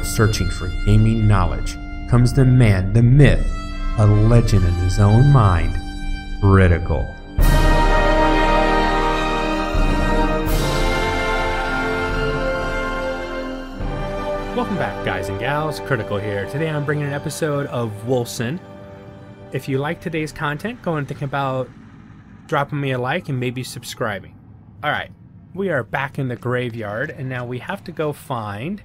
searching for gaming knowledge comes the man, the myth, a legend in his own mind, Critical. Welcome back, guys and gals. Critical here. Today I'm bringing an episode of Wolcen. If you like today's content, go and think about dropping me a like and maybe subscribing. Alright, we are back in the graveyard, and now we have to go find...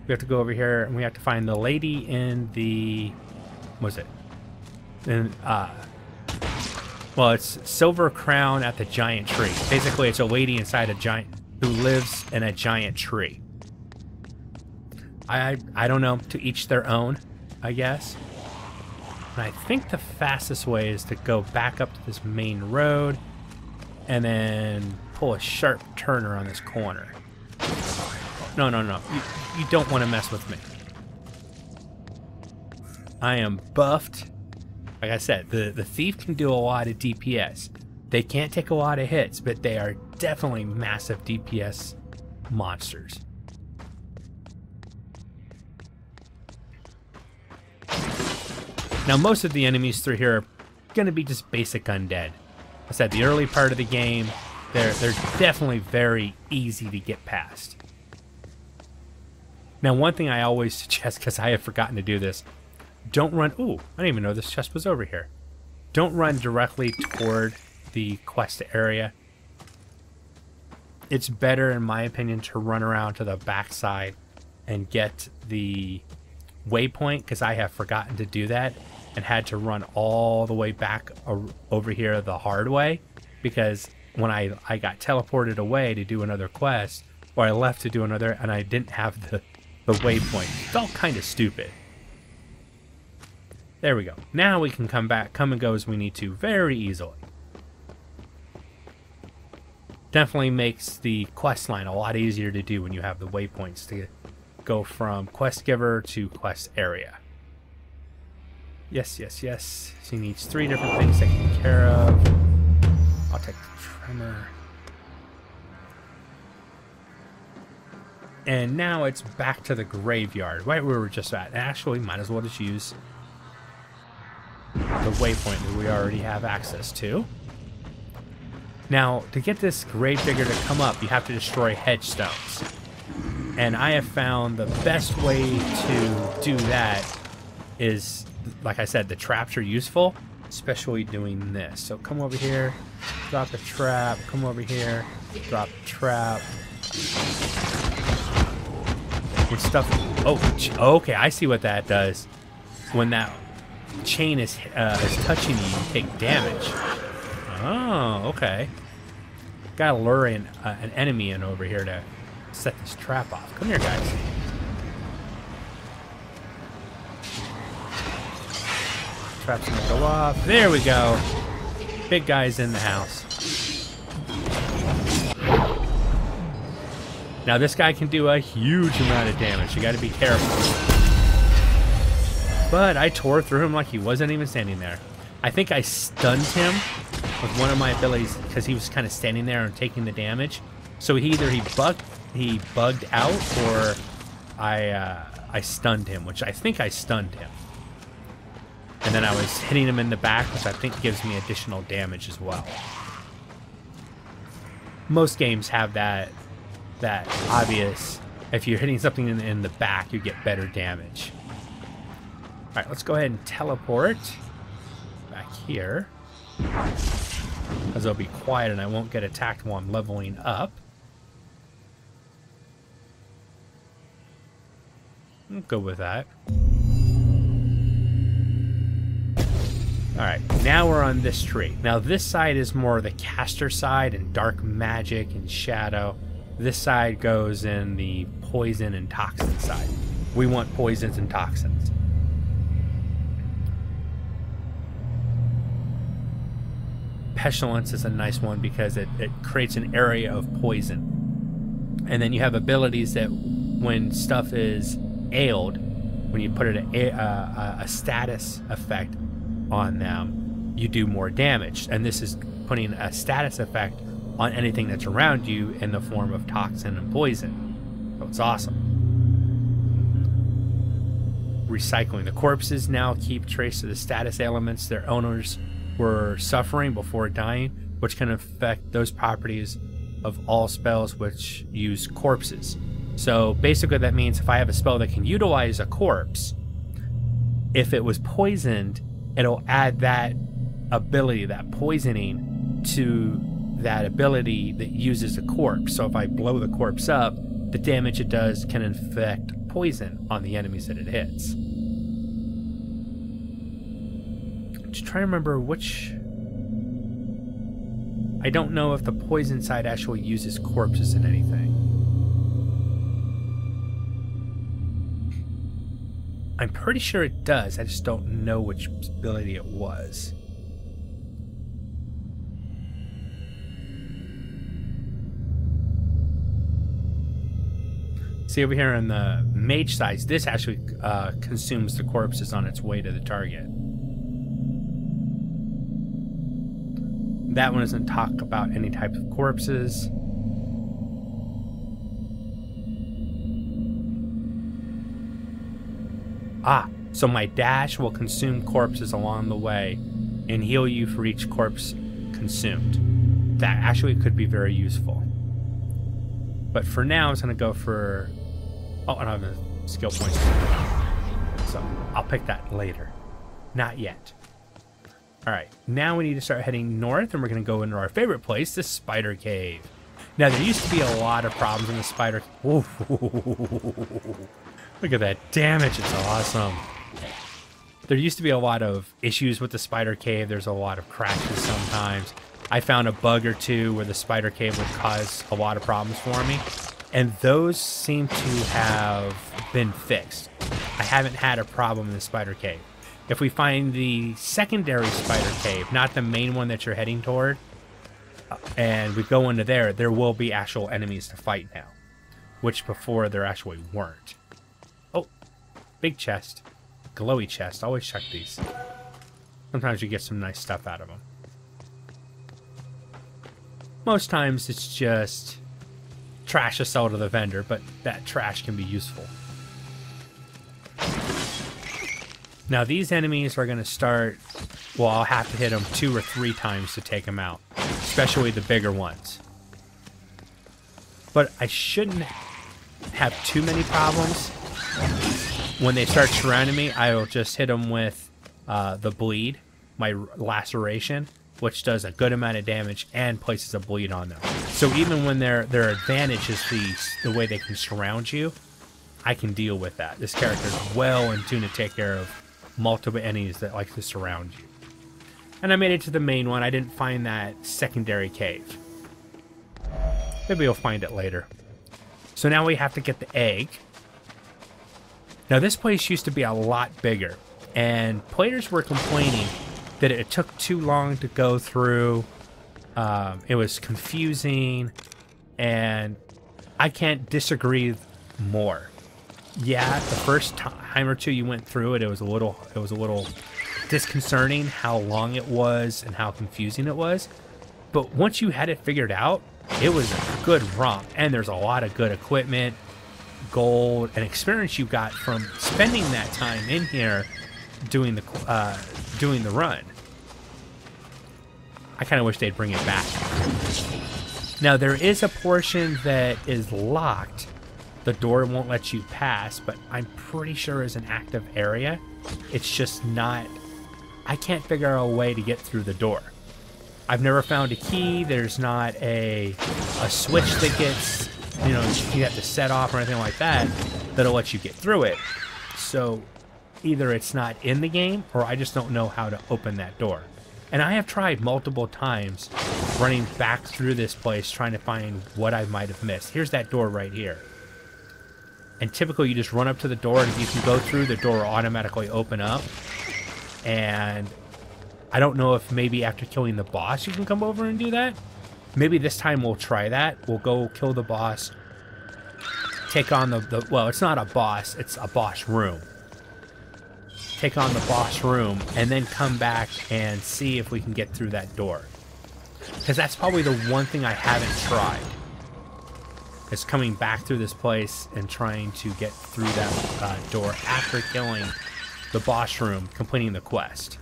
We have to go over here, and we have to find the lady in the... What was it? Well, it's Silver Crown at the Giant Tree. Basically, it's a lady inside a giant... who lives in a giant tree. I don't know, to each their own, I guess. And I think the fastest way is to go back up to this main road and then pull a sharp turner on this corner. No. You don't want to mess with me. I am buffed. Like I said, the thief can do a lot of DPS. They can't take a lot of hits, but they are definitely massive DPS monsters. Now, most of the enemies through here are going to be just basic undead. I said, the early part of the game, they're definitely very easy to get past. Now, one thing I always suggest, because I have forgotten to do this, don't run... Ooh, I didn't even know this chest was over here. Don't run directly toward the quest area. It's better, in my opinion, to run around to the backside and get the waypoint, because I have forgotten to do that and had to run all the way back over here the hard way, because when I got teleported away to do another quest, or I left to do another and I didn't have the waypoint. It felt kind of stupid. There we go. Now we can come and go as we need to very easily. Definitely makes the quest line a lot easier to do when you have the waypoints to go from quest giver to quest area. Yes. She needs 3 different things taken care of. I'll take the tremor. And now it's back to the graveyard, right where we were just at. Actually, might as well just use the waypoint that we already have access to. Now, to get this gravedigger to come up, you have to destroy headstones. And I have found the best way to do that is, like I said, the traps are useful, especially doing this. So come over here, drop a trap, come over here, drop a trap. When stuff... Oh, okay, I see what that does. When that chain is touching you, you take damage. Oh, okay. Gotta lure in an enemy in over here to set this trap off. Come here, guys. Trap's gonna go off. There we go. Big guy's in the house. Now this guy can do a huge amount of damage. You gotta be careful. But I tore through him like he wasn't even standing there. I think I stunned him with one of my abilities because he was kind of standing there and taking the damage. So either he bugged out, or I stunned him, which I think I stunned him. And then I was hitting him in the back, which I think gives me additional damage as well. Most games have that obvious. If you're hitting something in the back, you get better damage. All right, let's go ahead and teleport back here, because it'll be quiet and I won't get attacked while I'm leveling up. I'm good with that. Alright, now we're on this tree. Now this side is more the caster side and dark magic and shadow. This side goes in the poison and toxin side. We want poisons and toxins. Pestilence is a nice one because it creates an area of poison. And then you have abilities that when stuff is ailed, when you put a status effect on them, you do more damage. And this is putting a status effect on anything that's around you in the form of toxin and poison. So it's awesome. recycling. The corpses now keep trace of the status ailments their owners were suffering before dying, which can affect those properties of all spells which use corpses. So basically that means if I have a spell that can utilize a corpse, if it was poisoned, it'll add that ability, that poisoning, to that ability that uses a corpse. So if I blow the corpse up, the damage it does can inflict poison on the enemies that it hits. Just trying to remember which... I don't know if the poison side actually uses corpses in anything. I'm pretty sure it does, I just don't know which ability it was. See over here on the mage side, this actually consumes the corpses on its way to the target. That one doesn't talk about any type of corpses. Ah, so my dash will consume corpses along the way and heal you for each corpse consumed. That actually could be very useful. But for now, it's going to go for... Oh, I don't have the skill points. So I'll pick that later. Not yet. Alright, now we need to start heading north, and we're going to go into our favorite place, the Spider Cave. Now, there used to be a lot of problems in the Spider Cave. Look at that damage, it's awesome. There used to be a lot of issues with the Spider Cave. There's a lot of crashes sometimes. I found a bug or two where the Spider Cave would cause a lot of problems for me, and those seem to have been fixed. I haven't had a problem in the Spider Cave. If we find the secondary Spider Cave, not the main one that you're heading toward, and we go into there, there will be actual enemies to fight now, which before there actually weren't. Oh, big chest. Glowy chest. Always check these. Sometimes you get some nice stuff out of them. Most times it's just trash to sell to the vendor, but that trash can be useful. Now these enemies are going to start, well, I'll have to hit them 2 or 3 times to take them out, especially the bigger ones. But I shouldn't have too many problems. When they start surrounding me, I will just hit them with the bleed, my laceration, which does a good amount of damage and places a bleed on them. So even when their advantage is the way they can surround you, I can deal with that. This character is well in tune to take care of multiple enemies that like to surround you. And I made it to the main one. I didn't find that secondary cave. Maybe we'll find it later. So now we have to get the egg. Now this place used to be a lot bigger, and players were complaining that it took too long to go through. It was confusing, and I can't disagree more. Yeah, the first time or two you went through it, it was a little disconcerting how long it was and how confusing it was. But once you had it figured out, it was a good romp, and there's a lot of good equipment, gold, and experience you got from spending that time in here doing the run. I kind of wish they'd bring it back. Now there is a portion that is locked. The door won't let you pass, but I'm pretty sure is an active area. It's just not... I can't figure out a way to get through the door. I've never found a key. There's not a switch that gets, you know, you have to set off or anything like that that'll let you get through it. So either it's not in the game or I just don't know how to open that door. And I have tried multiple times running back through this place trying to find what I might have missed. Here's that door right here. And typically you just run up to the door, and if you can go through, the door will automatically open up. And I don't know if maybe after killing the boss you can come over and do that. Maybe this time we'll try that. We'll go kill the boss, take on the well, it's not a boss, it's a boss room. Take on the boss room, and then come back and see if we can get through that door. Because that's probably the one thing I haven't tried. is coming back through this place and trying to get through that door after killing the boss room, completing the quest.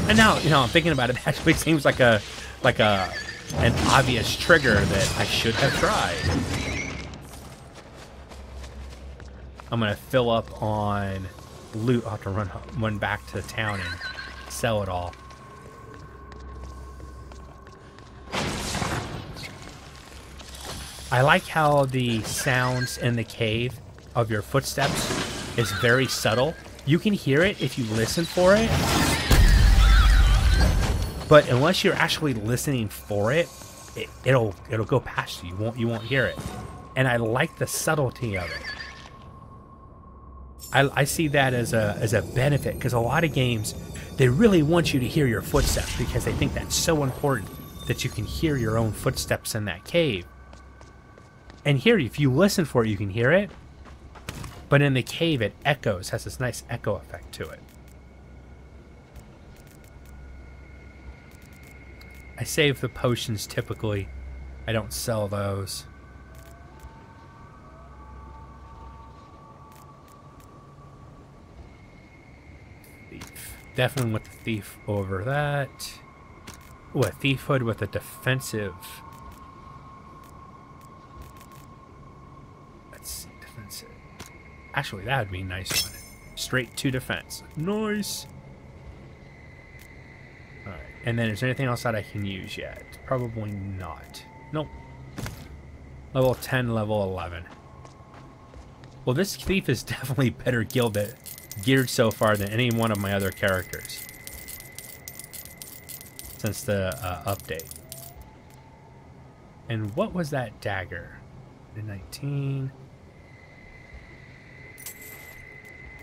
And now, you know, I'm thinking about it, it actually seems like an obvious trigger that I should have tried. I'm gonna fill up on loot. I'll have to run back to town and sell it all. I like how the sounds in the cave of your footsteps is very subtle. You can hear it if you listen for it, but unless you're actually listening for it, it'll go past you. You won't hear it. And I like the subtlety of it. I see that as a benefit, because a lot of games, they really want you to hear your footsteps because they think that's so important that you can hear your own footsteps in that cave. And here, if you listen for it, you can hear it. But in the cave, it echoes, has this nice echo effect to it. I save the potions typically. I don't sell those. Thief. Definitely with the thief over that. Ooh, a thief hood with a defensive. Let's see, defensive. Actually, that would be a nice one. Straight to defense. Nice. Alright, and then is there anything else that I can use yet? Probably not. Nope. Level 10, level 11. Well, this thief is definitely better geared so far than any one of my other characters since the update. And what was that dagger? The 19.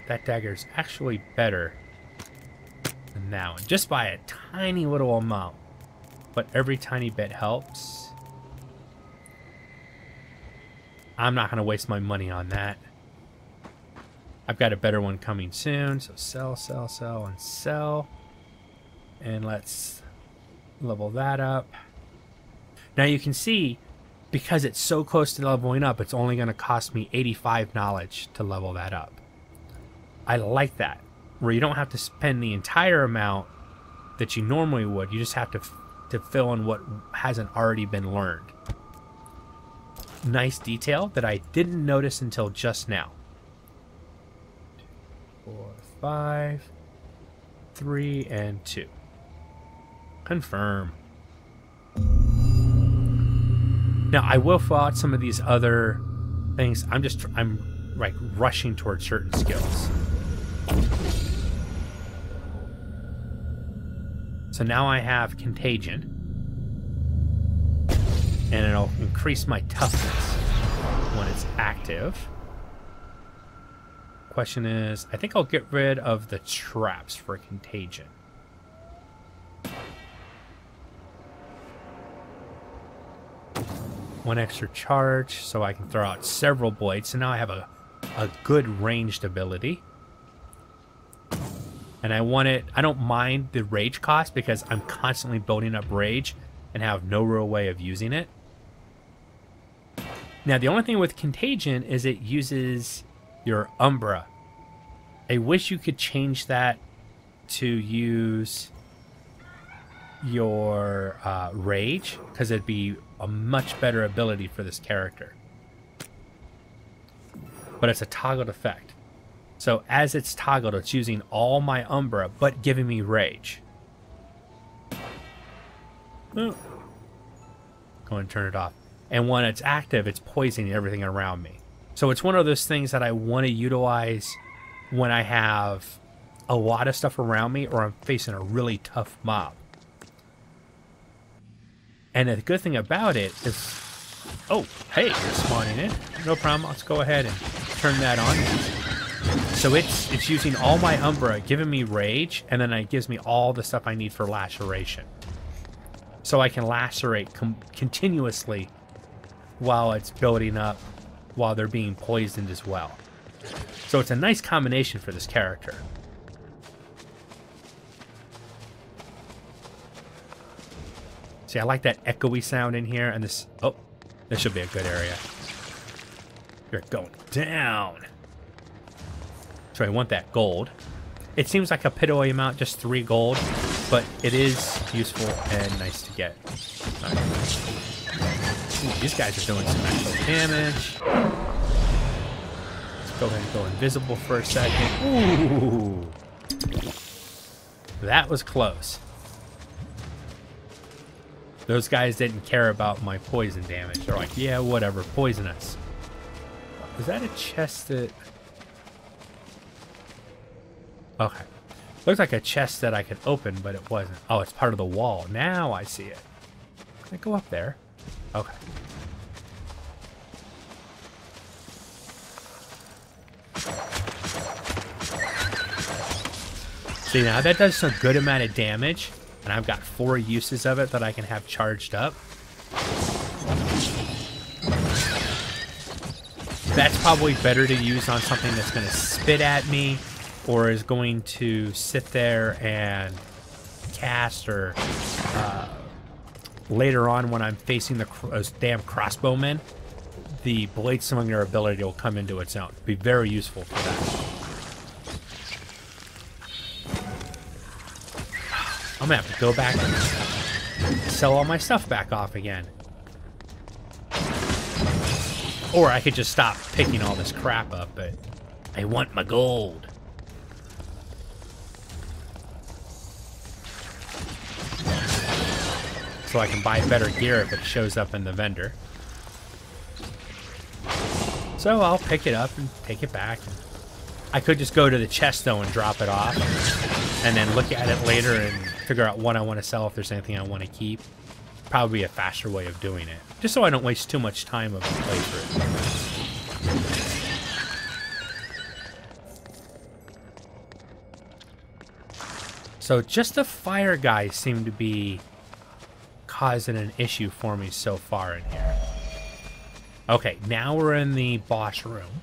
That dagger is actually better than that one, just by a tiny little amount. But every tiny bit helps. I'm not going to waste my money on that. I've got a better one coming soon, so sell, sell, sell, and sell. And let's level that up. Now you can see, because it's so close to leveling up, it's only going to cost me 85 knowledge to level that up. I like that, where you don't have to spend the entire amount that you normally would. You just have to fill in what hasn't already been learned. Nice detail that I didn't notice until just now. 4, 5, 3, and 2. Confirm. Now I will fill out some of these other things. I'm like rushing towards certain skills. So now I have Contagion, and it'll increase my toughness when it's active. Question is, I think I'll get rid of the traps for Contagion. One extra charge, so I can throw out several blades. So now I have a good ranged ability. And I want it, I don't mind the rage cost because I'm constantly building up rage and have no real way of using it. Now the only thing with Contagion is it uses your Umbra. I wish you could change that to use your rage, because it'd be a much better ability for this character. But it's a toggled effect. So as it's toggled, it's using all my Umbra, but giving me rage. Oh. Go and turn it off. And when it's active, it's poisoning everything around me. So it's one of those things that I want to utilize when I have a lot of stuff around me or I'm facing a really tough mob. And the good thing about it is... Oh, hey, you're spawning in. No problem. Let's go ahead and turn that on. So it's using all my Umbra, giving me rage, and then it gives me all the stuff I need for laceration. So I can lacerate continuously while it's building up, while they're being poisoned as well. So it's a nice combination for this character. See, I like that echoey sound in here, and this... Oh, This should be a good area. You're going down. So I want that gold. It seems like a piddly amount, just 3 gold, but it is useful and nice to get. Right. Ooh, these guys are doing some actual damage. Let's go ahead and go invisible for a second. Ooh. That was close. Those guys didn't care about my poison damage. They're like, yeah, whatever, poison us. Is that a chest that... Okay. Looks like a chest that I could open, but it wasn't. Oh, it's part of the wall. Now I see it. Can I go up there? Okay. See, now that does a good amount of damage, and I've got 4 uses of it that I can have charged up. That's probably better to use on something that's going to spit at me, or is going to sit there and cast, or later on when I'm facing those damn crossbowmen, the blade slinger ability will come into its own. Be very useful for that. I'm gonna have to go back and sell all my stuff back off again. Or I could just stop picking all this crap up, but I want my gold. So I can buy better gear if it shows up in the vendor. So I'll pick it up and take it back. I could just go to the chest though and drop it off, and then look at it later and figure out what I want to sell, if there's anything I want to keep. Probably a faster way of doing it, just so I don't waste too much time of the playthrough. So just the fire guys seem to be causing an issue for me so far in here. Okay, now we're in the boss room.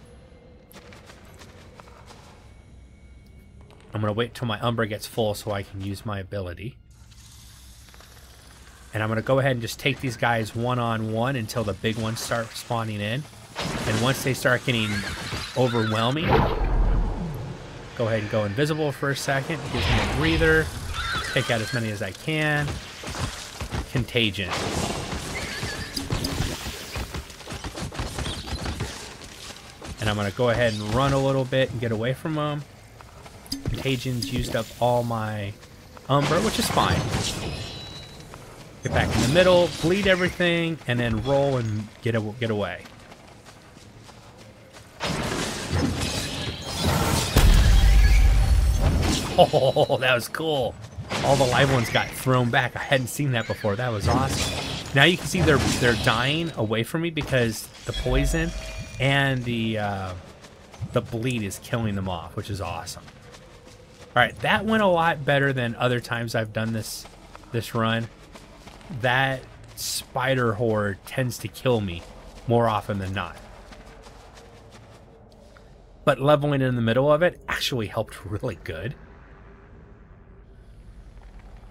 I'm going to wait till my Umbra gets full so I can use my ability. And I'm going to go ahead and just take these guys one-on-one until the big ones start spawning in. And once they start getting overwhelming, go ahead and go invisible for a second. It gives me a breather. Take out as many as I can. Contagion. And I'm going to go ahead and run a little bit and get away from them. Contagion's used up all my Umbra, which is fine. Get back in the middle, bleed everything, and then roll and get away. Oh, that was cool. All the live ones got thrown back. I hadn't seen that before. That was awesome. Now you can see they're dying away from me because the poison and the bleed is killing them off, which is awesome. All right, that went a lot better than other times I've done this run. That spider horde tends to kill me more often than not. But leveling in the middle of it actually helped really good,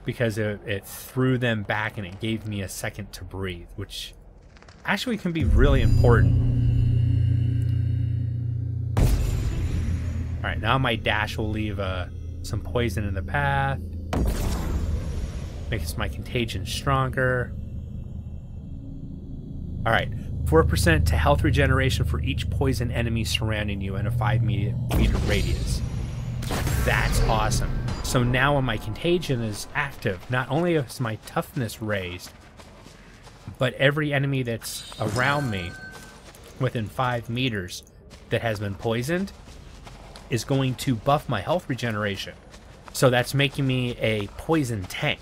because it threw them back and it gave me a second to breathe, which actually can be really important. All right, now my dash will leave some poison in the path. Makes my contagion stronger. All right, 4% to health regeneration for each poison enemy surrounding you in a 5-meter radius. That's awesome. So now when my contagion is active, not only is my toughness raised, but every enemy that's around me within 5 meters that has been poisoned is going to buff my health regeneration. So that's making me a poison tank.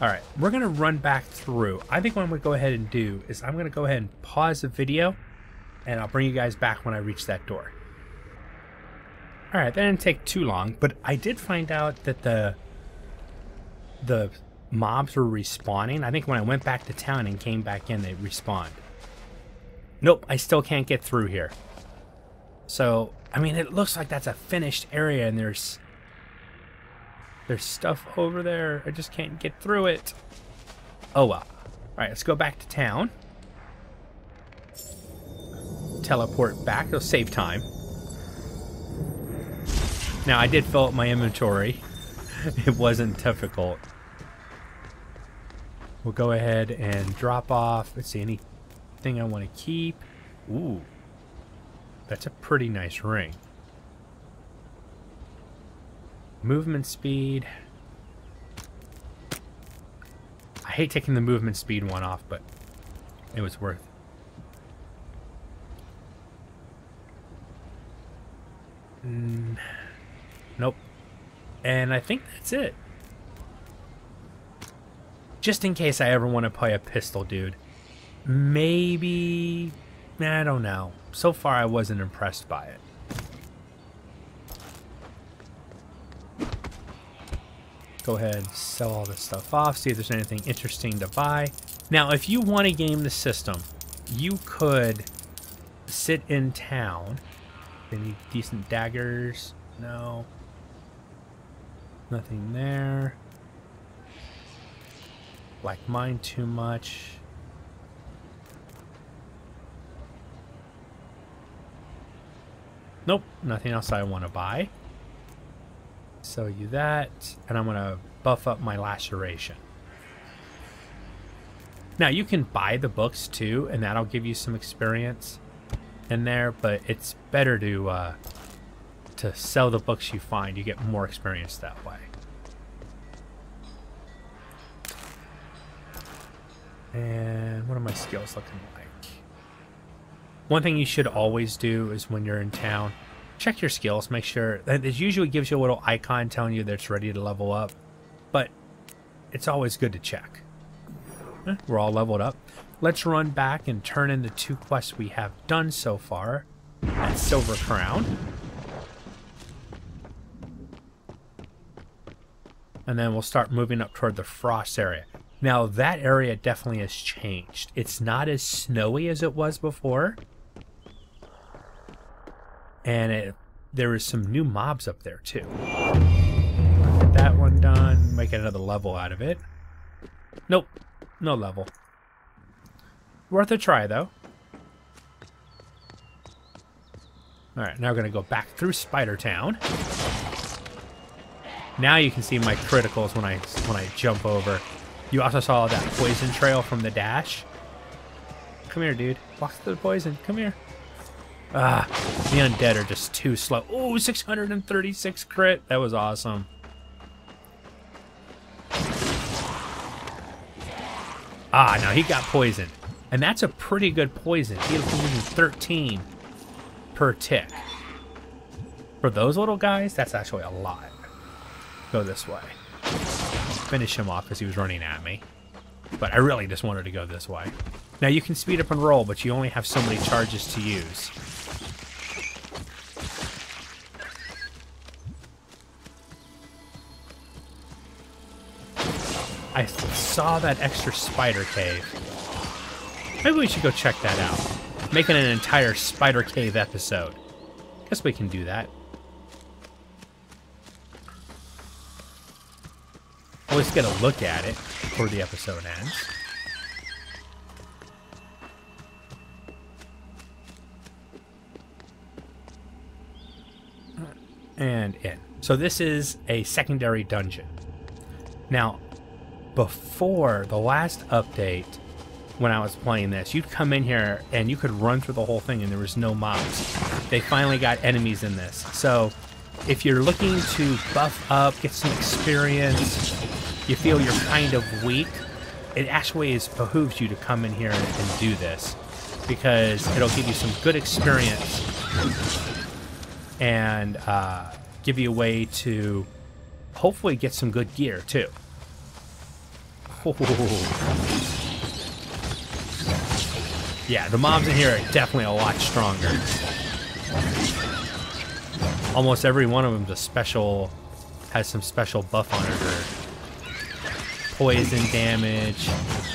Alright, we're going to run back through. I think what I'm going to go ahead and do is I'm going to go ahead and pause the video, and I'll bring you guys back when I reach that door. Alright, that didn't take too long, but I did find out that the mobs were respawning. I think when I went back to town and came back in, they respawned. Nope, I still can't get through here. So, I mean, it looks like that's a finished area, and there's stuff over there. I just can't get through it. Oh well. Alright, let's go back to town. Teleport back. It'll save time. Now, I did fill up my inventory. It wasn't difficult. We'll go ahead and drop off. Let's see, anything I want to keep. Ooh. That's a pretty nice ring. Movement speed. I hate taking the movement speed one off, but it was worth it. Nope. And I think that's it. Just in case I ever want to play a pistol dude. Maybe... I don't know. So far I wasn't impressed by it. Go ahead, sell all this stuff off, see if there's anything interesting to buy. Now, if you want to game the system, you could sit in town. They need decent daggers. No. Nothing there. Like mine too much. Nope, nothing else I want to buy. Sell you that, and I'm going to buff up my laceration. Now, you can buy the books too, and that'll give you some experience in there, but it's better to sell the books you find. You get more experience that way. And what are my skills looking like? One thing you should always do is when you're in town, check your skills, make sure that it usually gives you a little icon telling you that it's ready to level up, but it's always good to check. We're all leveled up. Let's run back and turn in the 2 quests we have done so far at Silver Crown. And then we'll start moving up toward the Frost area. Now, that area definitely has changed. It's not as snowy as it was before. And there is some new mobs up there, too. Get that one done. Make another level out of it. Nope. No level. Worth a try, though. Alright, now we're going to go back through Spider Town. Now you can see my criticals when I jump over. You also saw that poison trail from the dash. Come here, dude. Walk through the poison. Come here. Ah, the undead are just too slow. Oh, 636 crit. That was awesome. Ah, no, he got poisoned. And that's a pretty good poison. He's using 13 per tick. For those little guys, that's actually a lot. Go this way. Finish him off because he was running at me. But I really just wanted to go this way. Now you can speed up and roll, but you only have so many charges to use. I saw that extra spider cave. Maybe we should go check that out. Making an entire spider cave episode. Guess we can do that. Always get a look at it before the episode ends. And in. So this is a secondary dungeon. Now, before the last update, when I was playing this, you'd come in here and you could run through the whole thing and there was no mobs. They finally got enemies in this. So if you're looking to buff up, get some experience, you feel you're kind of weak, it actually behooves you to come in here and do this, because it'll give you some good experience and give you a way to hopefully get some good gear too. Yeah, the mobs in here are definitely a lot stronger. Almost every one of them's has some special buff on it, or poison damage,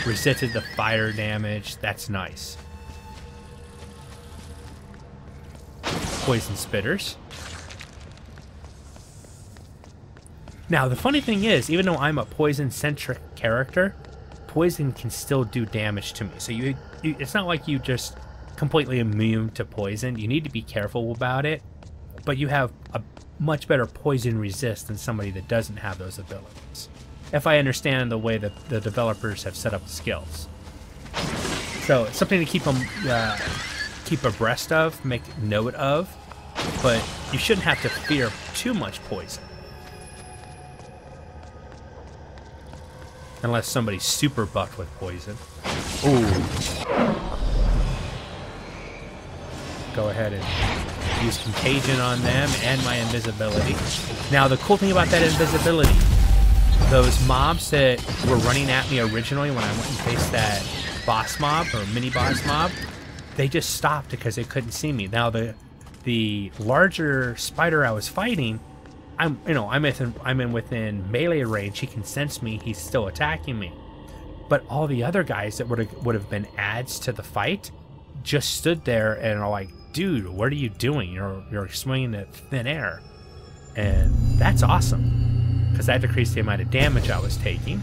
resisted the fire damage. That's nice. Poison spitters. Now, the funny thing is, even though I'm a poison-centric character, poison can still do damage to me. So it's not like you just completely immune to poison. You need to be careful about it, but you have a much better poison resist than somebody that doesn't have those abilities, if I understand the way that the developers have set up the skills. So it's something to keep abreast of, make note of, but you shouldn't have to fear too much poison. Unless somebody's super buffed with poison. Ooh. Go ahead and use Contagion on them and my invisibility. Now, the cool thing about that invisibility, those mobs that were running at me originally when I went and faced that boss mob or mini boss mob, they just stopped because they couldn't see me. Now, the larger spider I was fighting, I'm in within melee range. He can sense me. He's still attacking me. But all the other guys that would have been adds to the fight just stood there and are like, dude, what are you doing? You're swinging at thin air. And that's awesome, because that decreased the amount of damage I was taking.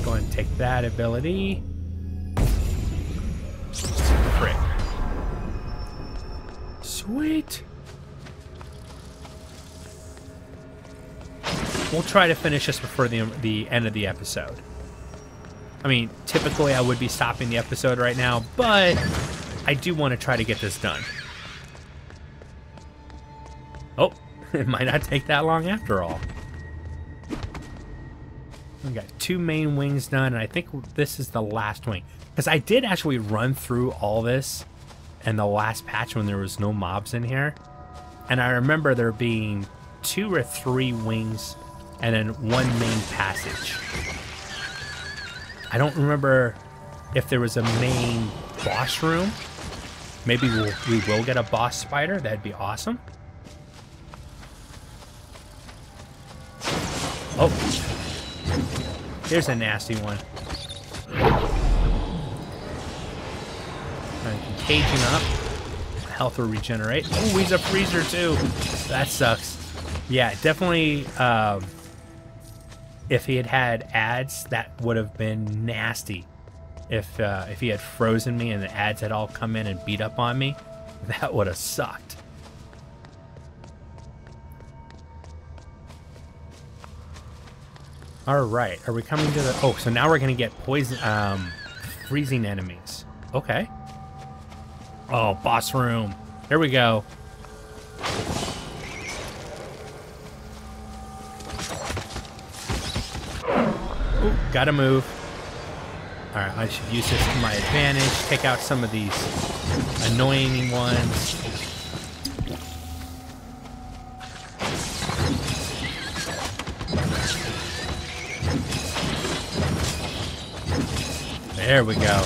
Go ahead and take that ability. Frick. Sweet. We'll try to finish this before the end of the episode. I mean, typically I would be stopping the episode right now, but I do want to try to get this done. Oh, it might not take that long after all. We got 2 main wings done, and I think this is the last wing. Because I did actually run through all this in the last patch when there was no mobs in here. And I remember there being 2 or 3 wings and then 1 main passage. I don't remember if there was a main boss room. Maybe we will get a boss spider. That'd be awesome. Oh, here's a nasty one. Contagion up. Health will regenerate. Oh, he's a freezer too. That sucks. Yeah, definitely. If he had ads, that would have been nasty. If he had frozen me and the ads had all come in and beat up on me, that would have sucked. All right, are we coming to the? Oh, so now we're gonna get poison, freezing enemies. Okay. Oh, boss room. Here we go. Ooh, gotta move. All right, I should use this to my advantage. Take out some of these annoying ones. There we go.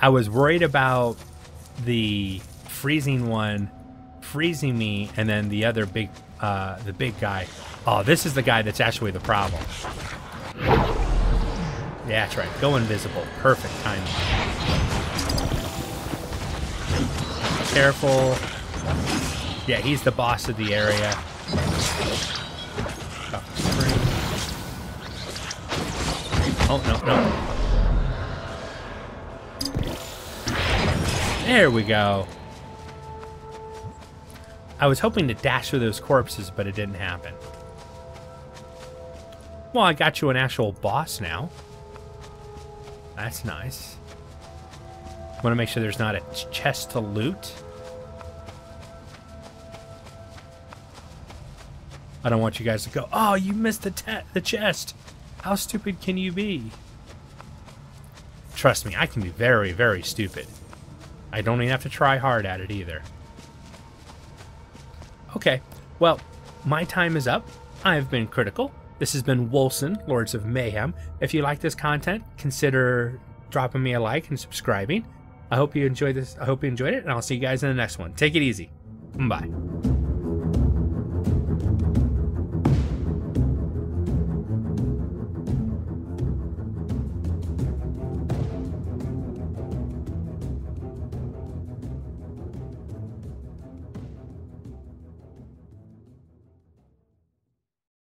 I was worried about the freezing one freezing me, and then the other big, the big guy. Oh, this is the guy that's actually the problem. Yeah, that's right. Go invisible. Perfect timing. Careful. Yeah, he's the boss of the area. Oh, no. There we go. I was hoping to dash through those corpses, but it didn't happen. Well, I got you an actual boss now. That's nice. Want to make sure there's not a chest to loot. I don't want you guys to go, oh, you missed the chest. How stupid can you be? Trust me, I can be very, very stupid. I don't even have to try hard at it either. Okay, well, my time is up. I've been Critical. This has been Wolcen, Lords of Mayhem. If you like this content, consider dropping me a like and subscribing. I hope you enjoyed this. I hope you enjoyed it, and I'll see you guys in the next one. Take it easy. Bye.